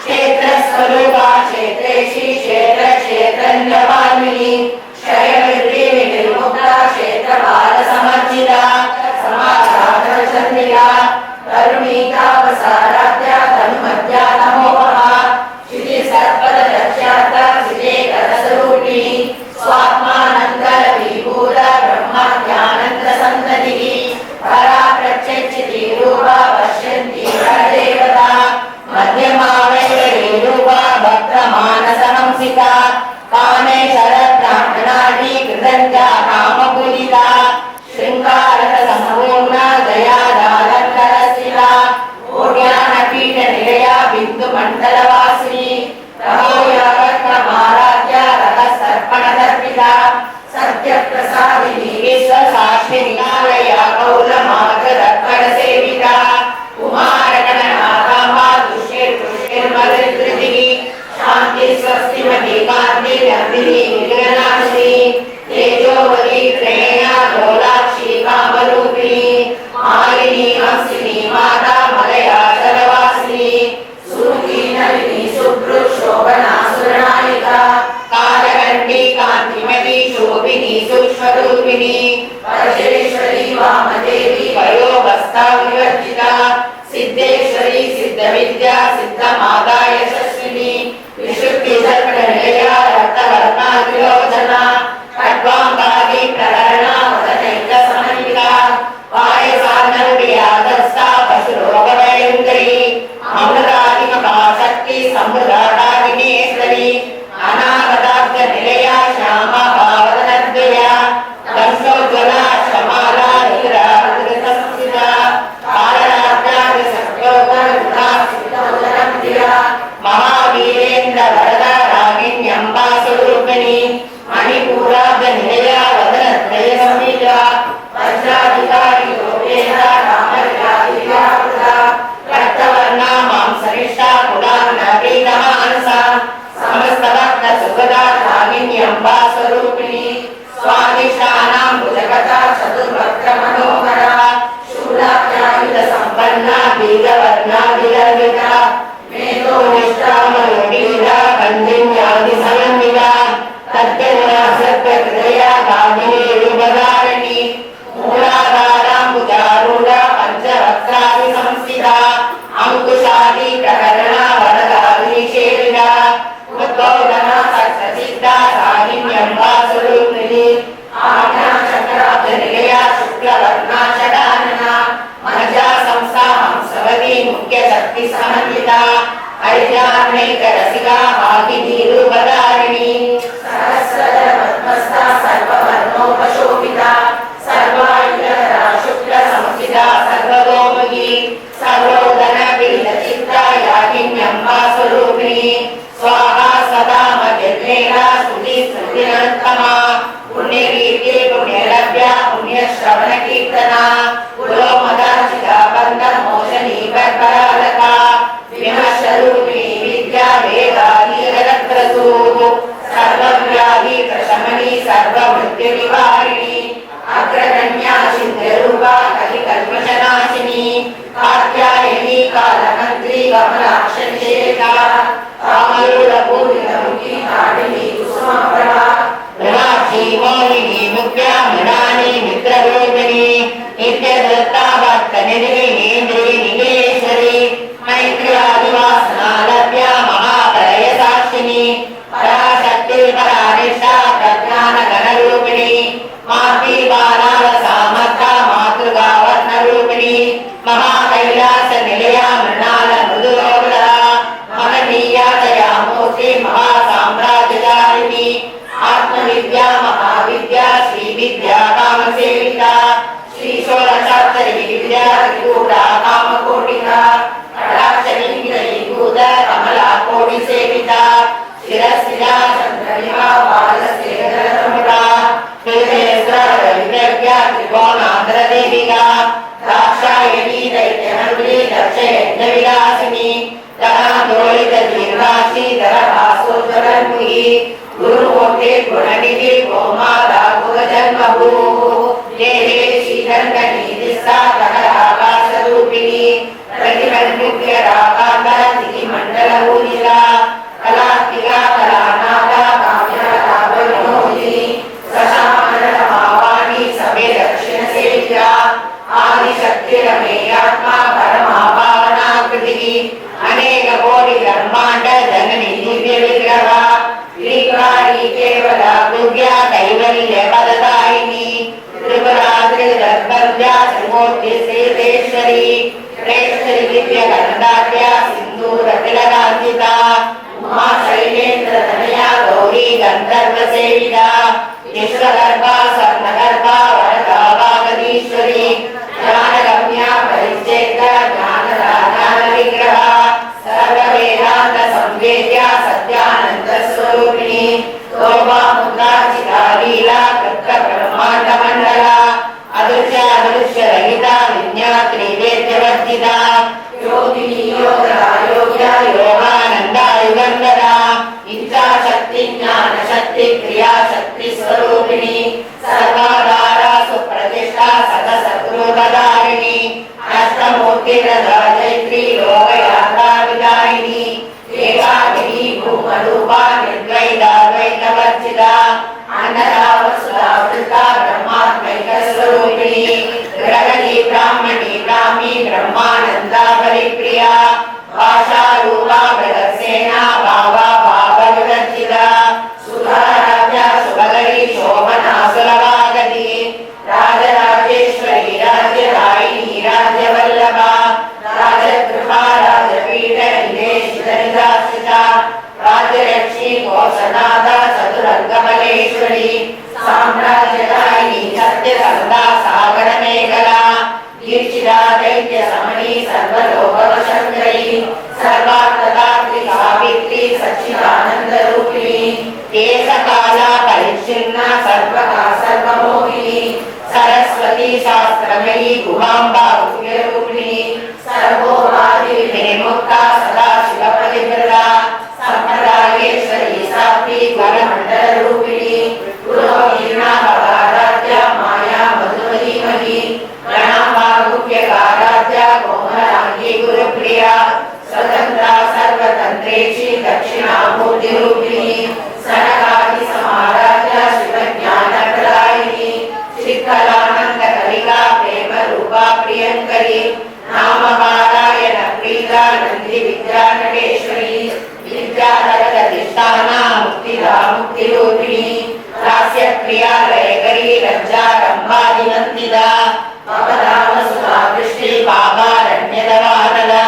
क्षेत्र स्वरूपा क्षेत्रेशी क्षेत्र क्षेत्रन्यवामिनी क्षयवृद्धि निर्मुक्ता क्षेत्र बाल समर्जिता समाचार चंद्रिका करुणीका वसाराध्या धनुमध्या नमोपहा श्री सर्पद रक्षाता श्री करस्वरूपिणी स्वात्मानंद विभूत ब्रह्माज्ञानंद संतति परा प्रत्यक्षिति रूपा पश्यन्ति देवता मध्यमा वैरी रूपा भक्त मानस हंसिका कामेश्वर ब्राह्मणादि कृतज्ञा कामपूजिता श्रृंगार संपूर्ण दया दालंकरशिला ज्ञानपीठ निलया बिंदु मंडल वासिनी रघुयावत्माराध्या रथसर्पण दर्पिता सत्य प्रसादिनी विश्व साक्षिणी नालया कौलमार्ग सेविता कुमारगण नागामा दुष्यर्मृति शांति स्वस्तिमती कांति नंदिनी निर्गुणाशिनी तेजोवती प्रेरणा लोलाक्षी कामरूपिणी मालिनी हंसिनी माता मलया जलवासिनी सूर्यी नलिनी शुभ्रु शोभना सुरनायिका कालकंठी कांतिमती शोभिनी सूक्ष्मरूपिणी परमेश्वरी वामदेवी वयोवस्था विवर्जिता सिद्धेश्वरी सिद्ध विद्या सिद्ध माता यशस्विनी विशुद्धि सर्पण निलया रक्तवर्णा विलोचना खड्वांगादि प्रकरणा वदनैक समन्विता वायसानर्व्यादस्ता पशुरोगभयङ्करी अमृतादिमहाशक्ति समृद्धादिनेश्वरी अनागताब्द निलया श्यामा भावदनद्वया दंसोज्वला शमाला निराकृतसंस्थिता कालराज्ञादि सत्योगरुणा सिद्धोदनप्रिया महावीरेन्द्र वरदा रागिण्यम्बा स्वरूपिणी मणिपूराब्द निलया वदनत्रय संहिता वज्राधिकारी योगेन्द्र रामविलासिता रक्तवर्णा मांसनिष्ठा कुलाग्नपीतमानसा समस्त भक्त सुखदा रागिण्यम्बा स्वरूपिणी स्वादिष्टानां भुजगता चतुर्वक्त्र मनोहरा शूलाख्यायुध संपन्ना बीजवर्णा विलर्विता मेधो निष्ठा मयोगीरा बन्धिन्यादि समन्विता तद्गणा सत्कृतया गामिनी रूपधारिणी मूलाधाराम्बुजारूढा पंचवक्त्रादि संस्थिता अंकुशादि प्रकरणा वरदादि शेविता उद्बोधना सत्सचित्ता रागिण्यम्बा स्वरूपिणी आज्ञा चक्राब्द निलया शुक्लवर्णा षडानना मज्जा संस्था हंसवती मुख्य शक्ति समन्विता ऐर्यान्नैक रसिका भागिनी रूपधारिणी सहस्रदल पद्मस्था सर्ववर्णोपशोभिता सर्वायुधरा शुक्ल संस्थिता सर्वतोमुखी सर्वोदन पीडचित्ता यागिन्यम्बा स्वरूपिणी स्वाहा सदा मध्येना स्तुति स्मृतिरन्तमा पुण्यकीर्ति पुण्यलभ्या पुण्यश्रवण कीर्तना कुलोमदाचिता बन्ध मोचनी बर्बरालका विमर्शरूपिणी विद्या वेदादि जगत्प्रसू सर्वव्याधि प्रशमनी सर्वमृत्युनिवारिणी अग्रगण्या सिन्धरूपा कलिकल्मषनाशिनी कात्यायनी कालमन्त्री कमलाक्षनिषेका कामरूढपूर्णमुखी ताडिनी कुसुमाभरा मृणाक्षी मौलिनी मुख्या मृणानी मित्ररूपिणी नित्यदत्ता भक्तनिधिनीन्द्री निगेश्वरी मैत्र्यादिवासनालभ्या महाप्रलय साक्षिणी पराशक्ति परानिष्ठा प्रज्ञान गणरूपिणी मातृ बालाल सामर्था मातृगा वर्णरूपिणी महाकैलास निलया मृणाल मृदुरोगला महनीया दया मूर्ति महासाम्राज्यधारिणी आत्मविद्या महाविद्या श्री विद्या कामसेविता श्री षोडशाक्षरी विद्या त्रिकूटा कामकोटिका कटाक्षरीभूत कमला कोटि सेविता शिरस्थिरा चंद्रनिभा बालसेकरतमुरा विद्या त्रिकोणांतर देविका दाक्षायणी दैत्यनगरी दक्षयज्ञविलासिनी तनादोलित दीर्घाक्षी दरभासोज्वलन्मुखी गुरुमूर्ति गुणनिधि गोमाता गुगजन्मभूः देहे श्रीरङ्गनीतिस्था सकलाकाशरूपिणी प्रतिबंधुभ्य रागांधि मंडल ऊर्जिला कलात्मिका कलानादा काव्यालाभविनोदिनी सशामनमावाणी सभे दक्षिण सेव्या आदिशक्तिरमेयात्मा परमाभावनाकृतिः अनेक कोटि ब्रह्मांड जननी दिव्य विग्रह श्रीकारी केवला दुर्गा कैवल्य पददायिनी त्रिपुरा त्रिदर्भव्या त्रिमूर्ति श्रीदेश्वरी प्रेष्ठि दिव्य गंधाढ्या सिंदूर तिलकांकिता उमा शैलेन्द्र तनया गौरी गंधर्व सेविता विश्वगर्भा स्वर्णगर्भा वरदा वागदीश्वरी ज्ञानगम्या परिचेता ज्ञान विग्रह सर्ववेदांत संवेद्या सत्यानंद स्वरूपिणी तोबा मुद्राचिता लीला कृत ब्रह्मांड मंडला अदृश्य अदृश्य रहिता विज्ञात्री वेद्यवर्जिता योगिनी योगदा योग्या योगानंदा युगंधरा इच्छा शक्ति ज्ञान शक्ति क्रिया शक्ति स्वरूपिणी सर्वाधारा सुप्रतिष्ठा सदसद्रूपधारिणी अष्टमूर्तिरदा जैत्री लोकयात्रा विदायिनी एकाकिनी भूमरूपा निर्द्वैताद्वैतवर्जिता अन्नदा वसुधा वृता ब्रह्मात्मैक स्वरूपिणी ग्रहणी ब्राह्मणी ब्राह्मी ब्रह्मानंदा परिप्रिया भाषा रूपा बृहत्सेना भावा भावविवर्जिता सुधाराध्या सुभगरी शोभना सुलभागति राजराजेश्वरी राज्यदायिनी राज्यवल्लभा राजगृहा राजपीठ निदेशिता राज्यलक्ष्मी कोशनादा चतुरंगबलेश्वरी साम्राज्यदायिनी सत्यसंधा सागर मेखला दीक्षिता दैत्य समनी सर्वलोकवशंकरी सर्वार्थदात्री सावित्री सच्चिदानंद रूपिणी देशकाला परिच्छिन्ना सर्वका सर्वमोहिनी सरस्वती शास्त्रमयी गुहांबा रूपिणी सर्वोपाधि विमुक्ता सदा शिव प्रतिवृता संप्रदायेश्वरी सात्विक वरमंडल रूपिणी पुरोहिणा भवाराध्या माया मधुमती गणाभागुप्यकाराध्या कोमलांगी गुरुप्रिया स्वतंत्रा सर्वतंत्रेक्षी दक्षिणामूर्ति रूपिणी सनकादि समाराध्या शिवज्ञानप्रदायिनी श्रीकलानंद कलिका प्रेम रूपा प्रियंकरी नामपारायण प्रीता नंदी विद्या नटेश्वरी विद्याधरधिष्ठाना मुक्तिदा मुक्तिरूपिणी लास्य प्रिया लयकरी लज्जा रंभादिवंदिता अपदामसुधा दृष्टि पापारण्यदवानला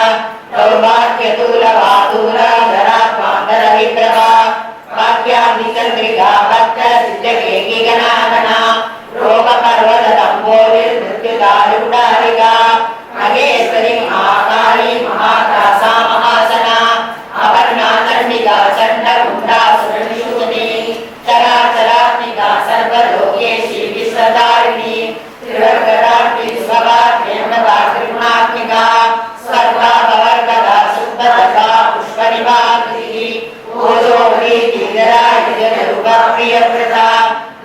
दौर्भाग्यतूलवातूला धरात्मांतर विप्रभा वाक्यादिचंद्रिका भक्त सिद्धकेकी गणागणा रोगपर्वतम्बोलिर्मृत्युदारुडारिका महेश्वरी महाकाली महाकासा महासना अपर्णा चंडिका चंडमुंडा सुरनिषूदिनी चराचरात्मिका सर्वलोकेशी विश्वधारिणी त्रिवर्गदात्री स्वभा प्रेमदा त्रिगुणात्मिका सर्वा भवर्गदा शुद्धदशा पुष्पनिवाकृतिः ओजोहरी धीरा युगरूपा प्रियव्रता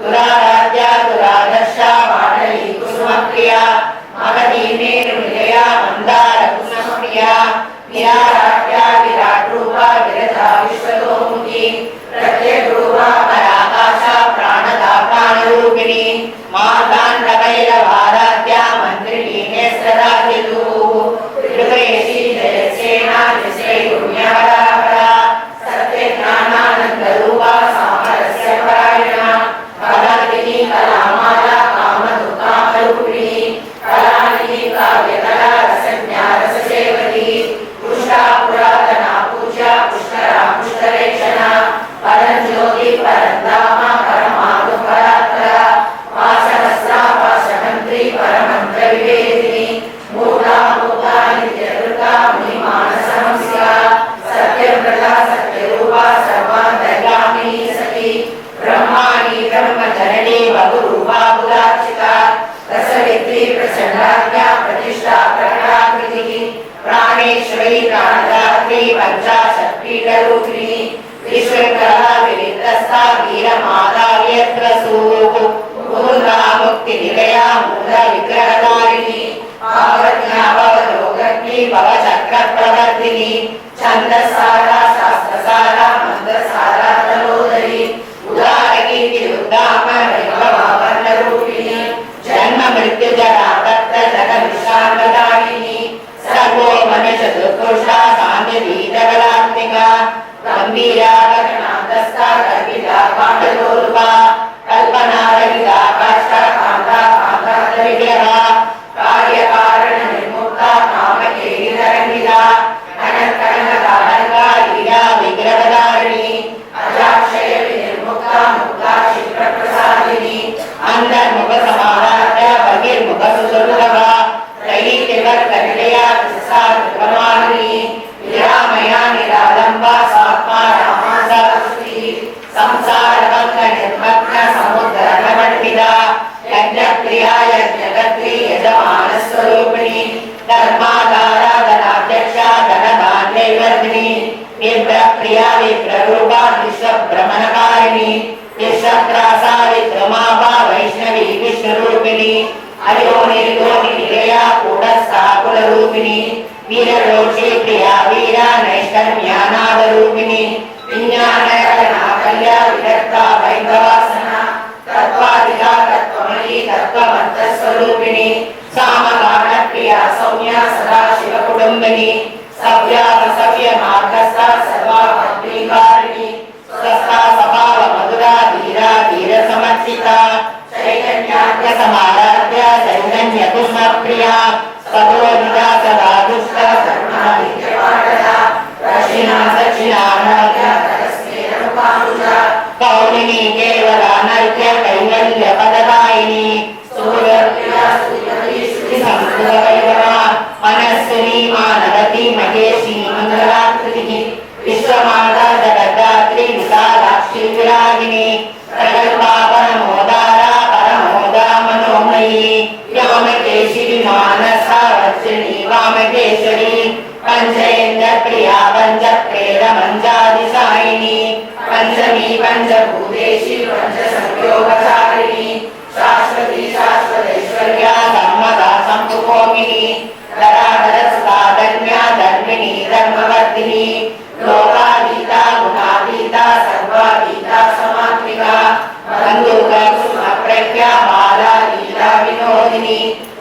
दुराराध्या दुरादर्शा वाणली कुसुमप्रिया मगधी मेरुनिलया मंदार कुसुमप्रिया विराट्या विराट रूपा विरजा विश्वतोमुखी प्रत्येक रूपा पराकाशा प्राणदा प्राणरूपिणी मार्गाण्डभैरवाराध्या मन्त्रिणी नेत्रदादितु त्रिपुरेशी जयसेना निश्चय पुण्यवरापरा सत्यज्ञानानंद रूपा सामरस्य परायणा कलानिधि कलामाला कामदुःखामरूपिणी कलानिधि काव्यकला रसज्ञा रससेवती पुष्टा पुरातना पूजा पुष्करा पुष्करेक्षणा परञ्ज्योति परन्धामा परमादु परात्परा पाशहस्रा पाशमन्त्री परमन्त्र विवेदिनी मूला मूला नित्यदुर्गा मुनिमानसहंसिका सत्यव्रता सत्यरूपा सर्वान्तर्यामिनी सती ब्रह्माणी ब्रह्मचरणी बहुरूपा बुधार्चिता रसवित्री प्रचण्डाज्ञा प्रतिष्ठा प्रकटाकृतिः प्राणेश्वरी प्राणदात्री पंचाशत्पीठरूपिणी विश्वकला विविधस्था वीरमाता व्यत्रसूः मुक्तिनिलया मूल विग्रहधारिणी आवज्ञा भवरोगज्ञ शक्ति भवचक्र प्रवर्तिनी छन्दसारा शास्त्रसारा मन्दसारा तलोदरी उदारकीर्ति उद्दाम वैभवावर्णरूपिणी जन्म मृत्यु जरा तप्त जगन्निशान्तदायिनी सर्वो मनुष्यदुर्पुरुषा सान्निधीतकलात्मिका गम्भीरा गगनान्तस्था कल्पिता पाण्डलोरुपा कल्पनारहिता काष्ठा कान्ता कान्ताविग्रहा कार्यकारण निर्मुक्ता कामकेलितरङ्गिता कनकनकदालङ्का लीला विग्रहधारिणी अजाक्षय विनिर्मुक्ता मुक्ता क्षिप्रप्रसादिनी अन्तर्मुखसमाराध्य बहिर्मुखसुसुलभा त्रयीतिवर्तनिलया प्रसादप्रमाणिनी निरामया निरालम्बा सात्मा रामा सरस्वती संसारबन्धनिर्मग्न समुद्रनवण्डिता यज्ञप्रिया यज्ञकर्त्री यजमानस्वरूपिणी धर्माधाराधनाध्यक्षा धनधान्यवर्धिनी विप्रप्रिया विप्ररूपा विश्वभ्रमणकारिणी विश्वत्रासा विक्रमाभा वैष्णवी विष्णुरूपिणी अयोनिर्गोनि निलया कूटस्था कुलरूपिणी वीररोषि प्रिया वीरा नैष्कर्म्यानादरूपिणी विज्ञानकलना कल्या विरक्ता वैभवासना तत्त्वाधिका तत्त्वमयी तत्त्वमन्तस्वरूपिणी सामगानप्रिया सौम्या सदाशिवकुटुम्बिनी सव्यापसव्य मार्गस्था सर्वाभद्रीकारिणी स्वस्था स्वभाव मधुरा धीरा धीरसमर्चिता चैतन्याद्यसमाराध्या चैतन्यकुष्मप्रिया सदोदिता सदा दुष्ट करुणानित्यपाठया दक्षिणा दक्षिणानाद्या तरस्मेरनुपामुजा कौलिनी केवलानर्घ्य कैवल्यपददायिनी सूर्यप्रिया सूर्यवती श्रुतिसंस्कृतवैभवा मनस्विनी मानवती महेशी मङ्गलाकृतिः विश्वमाता जगद्धात्री विशालाक्षी विरागिनी प्रगल्भापरमोदारा परमोदा मनोमयी व्योमकेशिनी मानसा वज्रिणी वामकेश्वरी पंचेन्द्रप्रिया पंचप्रेरमञ्जादिसायिनी पंचमी पंचभूतेशी पंचसंयोगचारिणी शाश्वती शाश्वतैश्वर्या धर्मदा संपुकोमिनी धराधरसुता धर्म्या धर्मिणी धर्मवर्धिनी लोकातीता गुणातीता सर्वातीता समात्मिका बन्धुका सुमप्रज्ञा बाला लीला विनोदिनी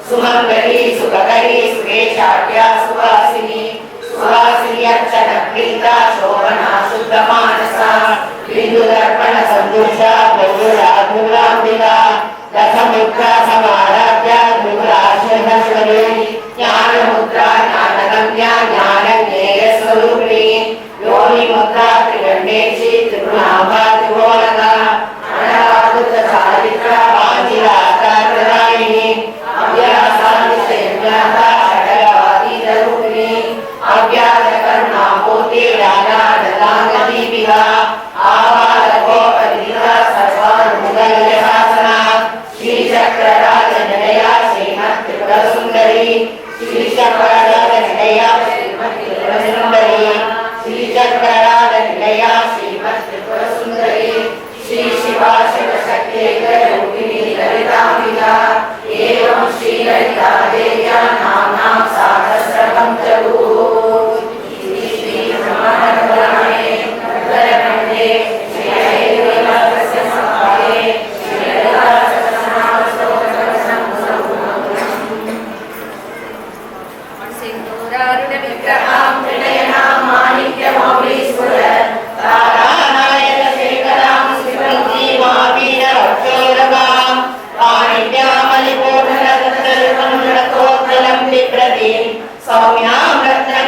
सुमंगली सुखकरी सुरेशाढ्या सुवासिनी सुवासिनी अर्चन प्रीता शोभना शुद्धमानसा बिन्दुदर्पण सन्दुषा बहुला दुर्गाम्बिका दशमुद्रा समाराध्या दुर्गाश्वरी ज्ञानमुद्रा ज्ञानगम्या ज्ञानज्ञेयस्वरूपिणी योनिमुद्रा त्रिगण्डेशी त्रिगुणाभा त्रिभुवनगा अनवादुतचारित्रा वाजिरातारदायिनी अव्यासादिशयज्ञाता षडवादीतरूपिणी अव्याजकरुणापूर्ति राजादलाङ्गदीपिका आवालकोपरिता सर्वानुमुदलयशासना श्रीचक्रराजनिलया श्रीमत्त्रिपुरसुन्दरी श्रीचक्रराजनिलया श्रीमत्त्रिपुरसुन्दरी श्रीचक्रराजनिलया श्रीमत्त्रिपुरसुन्दरी श्री शिवा शिवशक्त्यैकरूपिणी ललिताम्बिका एवं श्रीललिता देव्या नाम्नां सहस्रकं चतुः सौम्यां रत्न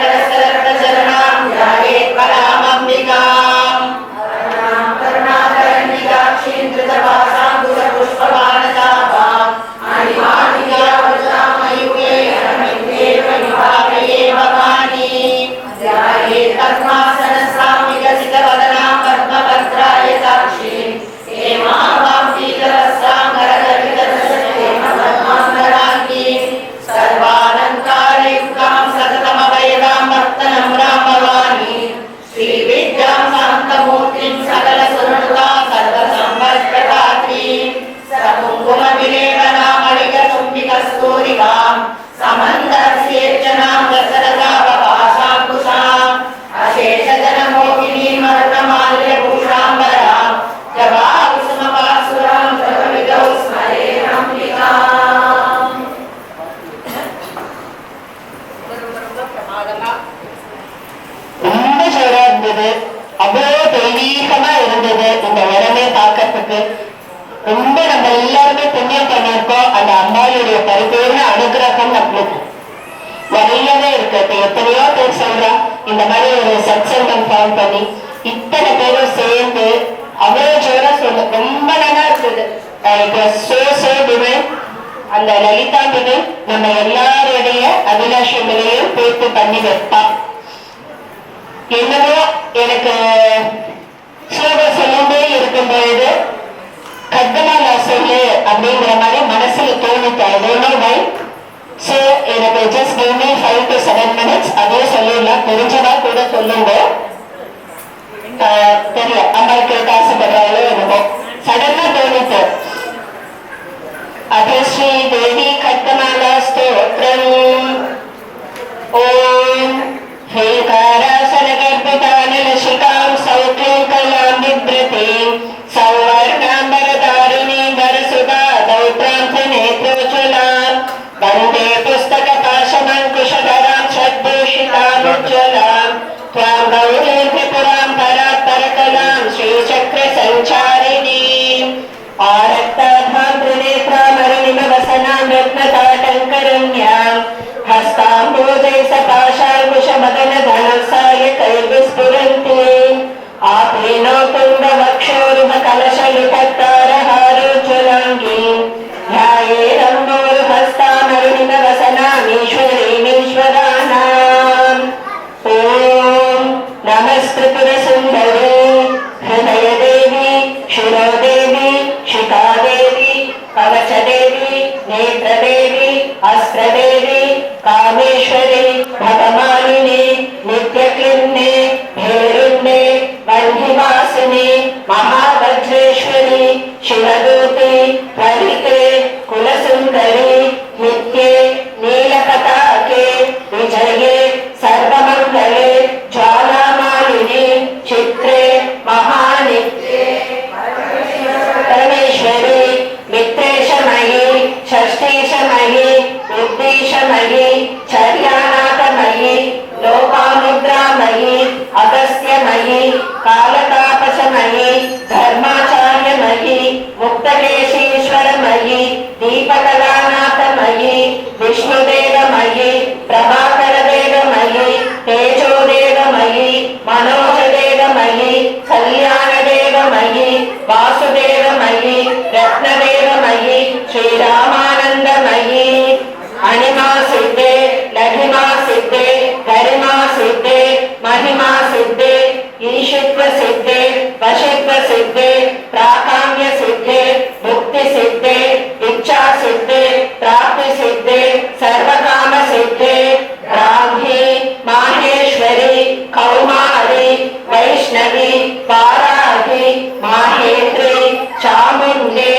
இந்த இடமே பார்க்கறதுக்கு ரொம்ப நம்ம எல்லாருமே புண்ணியம் பண்ணியிருக்கோம். அந்த அம்பாளுடைய பரிபூர்ண அனுகிரகம் நம்மளுக்கு நிறையவே இருக்கு. இப்ப எத்தனையோ பேர் சொல்றா இந்த மாதிரி ஒரு சத்சங்கம் ஃபார்ம் பண்ணி இத்தனை பேரும் சேர்ந்து அவ்வளவு ஜோரா சொல்ல ரொம்ப நல்லா இருக்குது. அந்த லலிதாம்பிகை நம்ம எல்லாருடைய அபிலாஷங்களையும் பூர்த்தி பண்ணி வைப்பா. என்னவோ எனக்கு ஸ்லோகம் சொல்லிட்டே இருக்கும் பொழுது கத்தமாலா சொல்லு அப்படிங்கிற மாதிரி மனசுல தோணிட்டாய். ஸோ எனக்கு just give me 5 to 7 minutes. அதே சொல்லிடலாம், தெரிஞ்சதா கூட சொல்லுங்க. தெரியல அம்மாவுக்கு ஆசைப்படுறாங்களோ என்னமோ சடனா தோணிட்டு அபஸ்ரீ தேவி கத்தமாலா ஸ்தோத்ரம். ஓம் ஹேகாராசனகர்பிதானலசிகாம் சௌக்லீம் கலாம் விப்ரதீம் சௌவர்ணாம்பரதாரிணீம் வரசுதா தௌத்ராம் த்ரிநேத்ரோஜ்வலாம் வந்தே புஸ்தக பாசமங்குஷதராம் ஷட்பூஷிதாமுஜ்வலாம் த்வாம் கௌரீம் த்ரிபுராம் பராத்பரகலாம் ஸ்ரீசக்ர சஞ்சாரிணீம் ஆரக்தாத்மாம் த்ரிநேத்ராம் அருணிமவசனாம் ரத்னதாடங்கரண்யாம் हस्ताम्बोजे सपाशार्कुशमदनधनसाय कैर्विस्फुरन्ति आपेनो तुण्डवक्षोरुहकलशलितत्तारहारोज्ज्वलाङ्गीम् ध्यायेदम्बोरुहस्तामरुणिमवसनामीश्वरीमीश्वराणाम् ॐ नमस्त्रिपुरसुन्दरी हृदयदेवी शिरोदेवी शिखादेवी कवचदेवी नेत्रदेवी अस्त्रदेवी कामेश्वरी भगमालिनी नित्यक्लिन्ने भेरुण्डे वह्निवासिनी महावज्रेश्वरी शिवदूती हरिते कुलसुन्दरी नित्ये नीलपताके विजये सर्वमङ्गले ज्वालामालिनी चित्रे महानित्ये परमेश्वरी मित्रेशमयी षष्ठीशमयी बुद्धीशमयी चर्यानाथमयी लोपामुद्रामयी अगस्त्यमयी कालतापसमयी धर्माचार्यमयी मुक्तकेशीश्वरमयी दीपकलानाथमयी विष्णुदेवमयी प्रभाकरदेवमयी तेजोदेवमयी मनोजदेवमयी कल्याणदेवमयी वासुदेवमयी रत्नदेवमयी श्रीरामानन्दमयी अणिमा सिद्धे लघिमा सिद्धे गरिमा सिद्धे महिमा सिद्धे ईशित्व सिद्धे वशित्व सिद्धे प्राकाम्य सिद्धे मुक्ति सिद्धे इच्छा सिद्धे प्राप्ति सिद्धे सर्वकाम सिद्धे ब्राह्मी माहेश्वरी कौमारी वैष्णवी वाराही माहेन्द्री चामुण्डे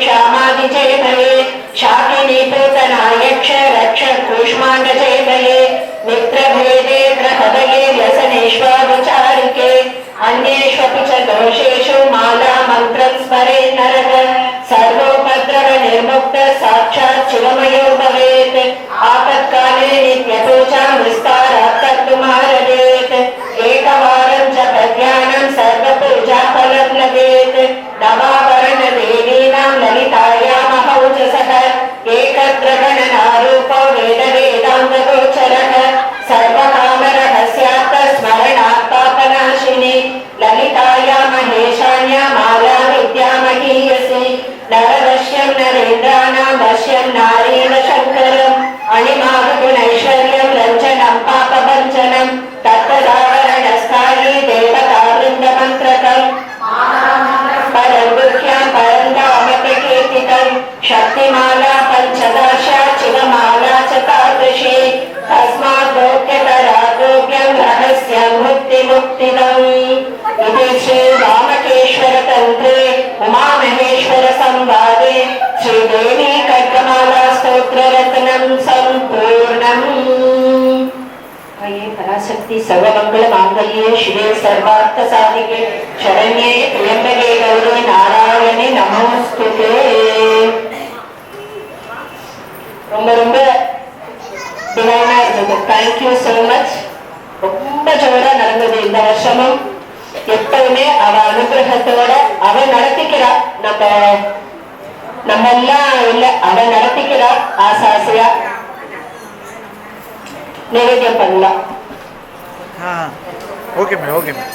क्षामादि जय भये शाकिनी पूतना यक्ष रक्ष कूष्मांड जय भये मित्र भेदे ग्रहभये व्यसनेष्वाचारिके अन्येष्वपि च दोषेषु माला मंत्रं स्मरे नरः सर्वोपद्रव निर्मुक्त साक्षात् शिवमयो भवेत् आपत्काले नित्यपूजां विस्तारात् कर्तुमारभेत् एकवारं च प्रज्ञानं सर्वपूजा फलं लभेत् नवावरण देवीनां ललितायां महौजसः एकत्र गणनारूपो वेद वेदाङ्गगोचरः सर्वकामरहस्यात् स्मरणात् पापनाशिनी ललिताया महेशान्या माला विद्यामहीयसी नरवश्यं नरेन्द्राणां वश्यं नारीण शङ्करम् अणिमागुणैश्वर्यं रञ्जनं पापभञ्जनं तत्तदावरणस्थायी देवतावृन्दमन्त्रकम् परं गुह्यां परं धाम प्रकीर्तितं शक्तिमाला पञ्चदशा शिवमाला च तादृशी तस्मात् गोप्यतरागोप्यं रहस्यं मुक्तिमुक्तिदम् इति श्री रामकेश्वर तन्त्रे उमामहेश्वर संवादे श्रीदेवी खड्गमाला स्तोत्ररत्नं सम्पूर्णम्। पराशक्ति सर्वमंगल मांगल्ये शिवे सर्वार्थ साधिके शरण्ये त्र्यंबके गौरी नारायणे नमोस्तुते। ரொம்ப ரொம்ப டிவைனா இருந்தது. Thank you so much. ரொம்ப ஜோரா நடந்தது இந்த வருஷமும். எப்பவுமே அவ அனுகிரகத்தோட அவ நடத்திக்கிறா. நம்ம எல்லாம் இல்ல, அவ நடத்திக்கிறா. ஆசாசியா நைவேத்தியம் பண்ணலாம். Okay ma'am, okay ma'am.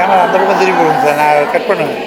Camera அந்த பக்கம் திரும்பி போடுங்க சார், நான் கட் பண்ணுவேன்.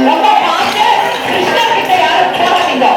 ரொம்ப பார்த்து கிருஷ்ணன் கிட்ட யாரும் போகாதீங்க.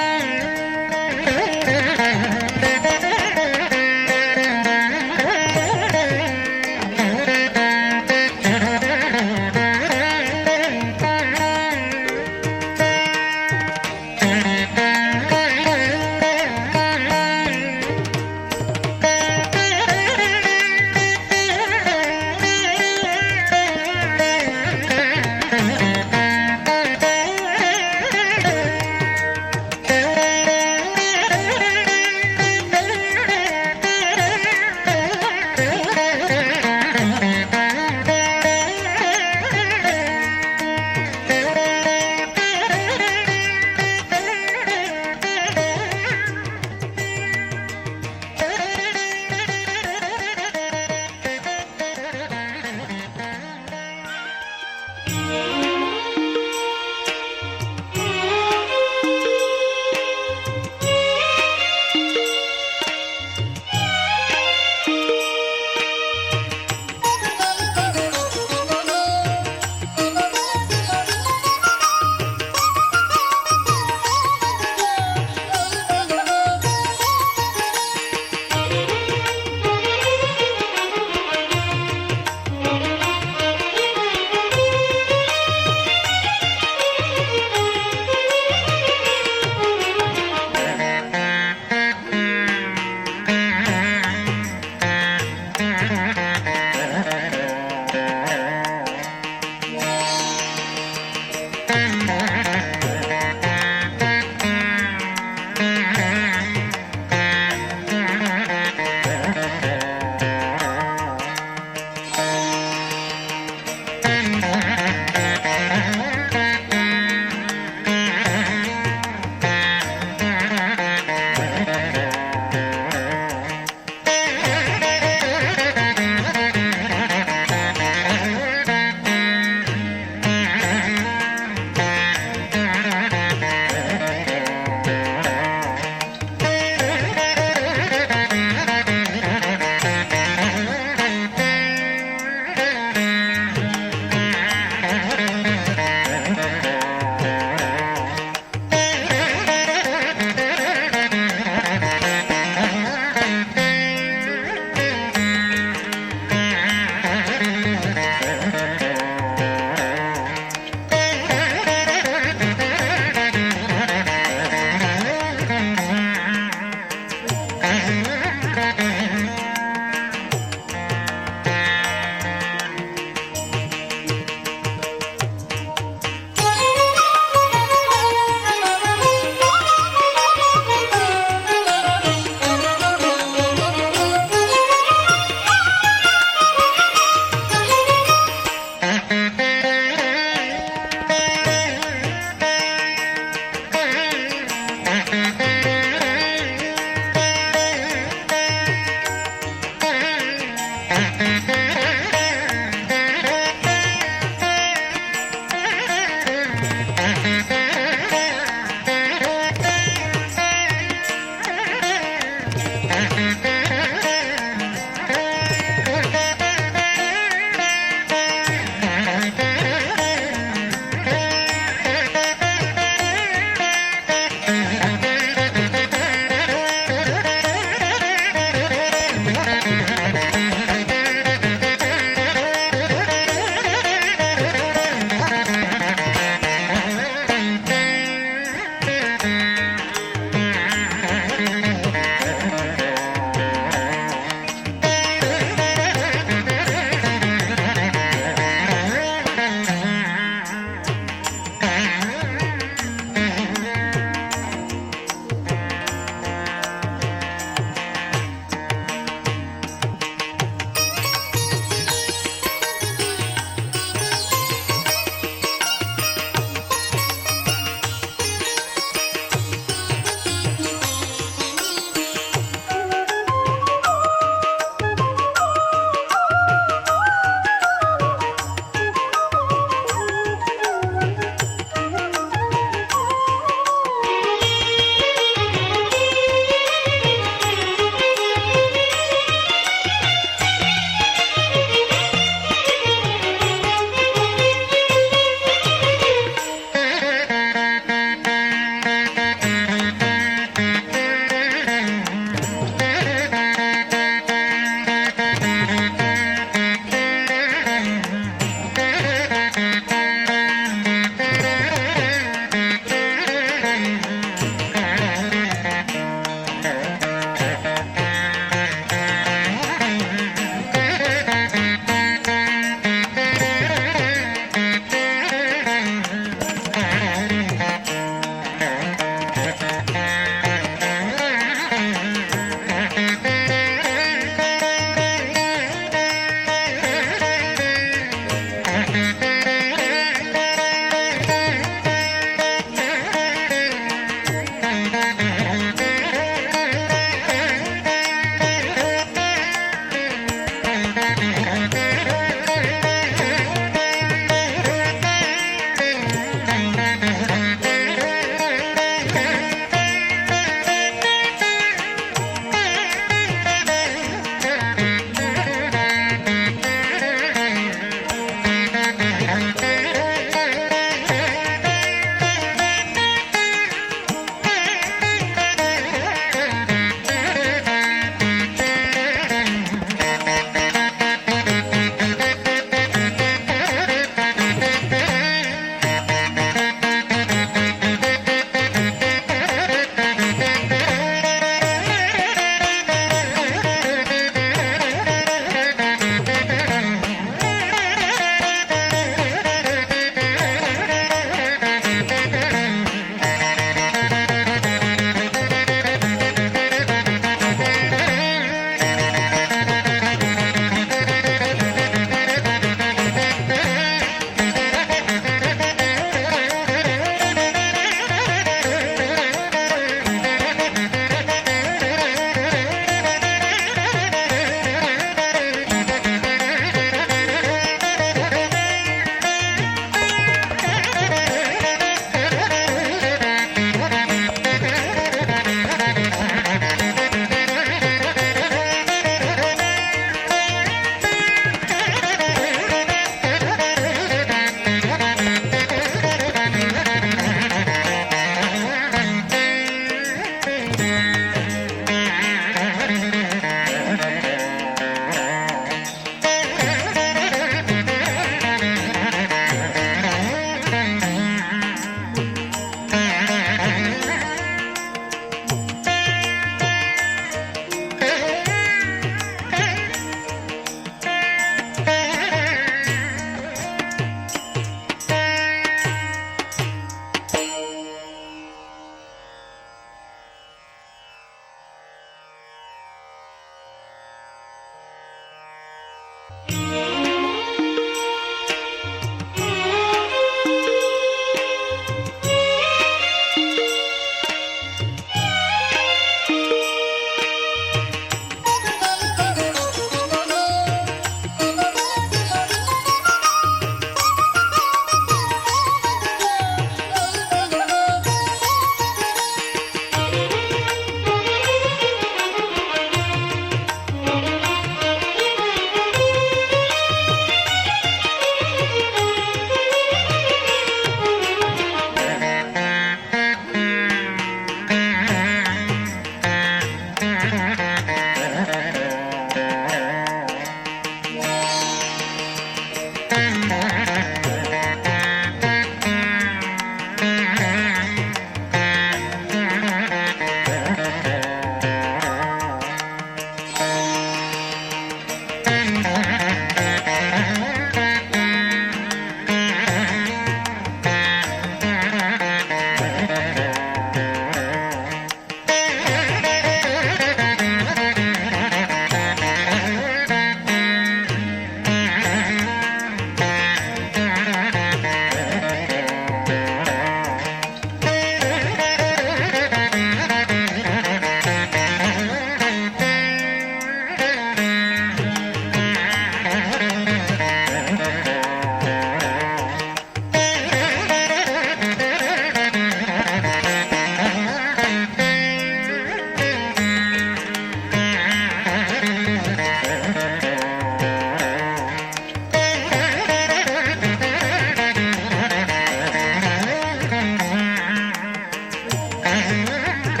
Mm-hmm.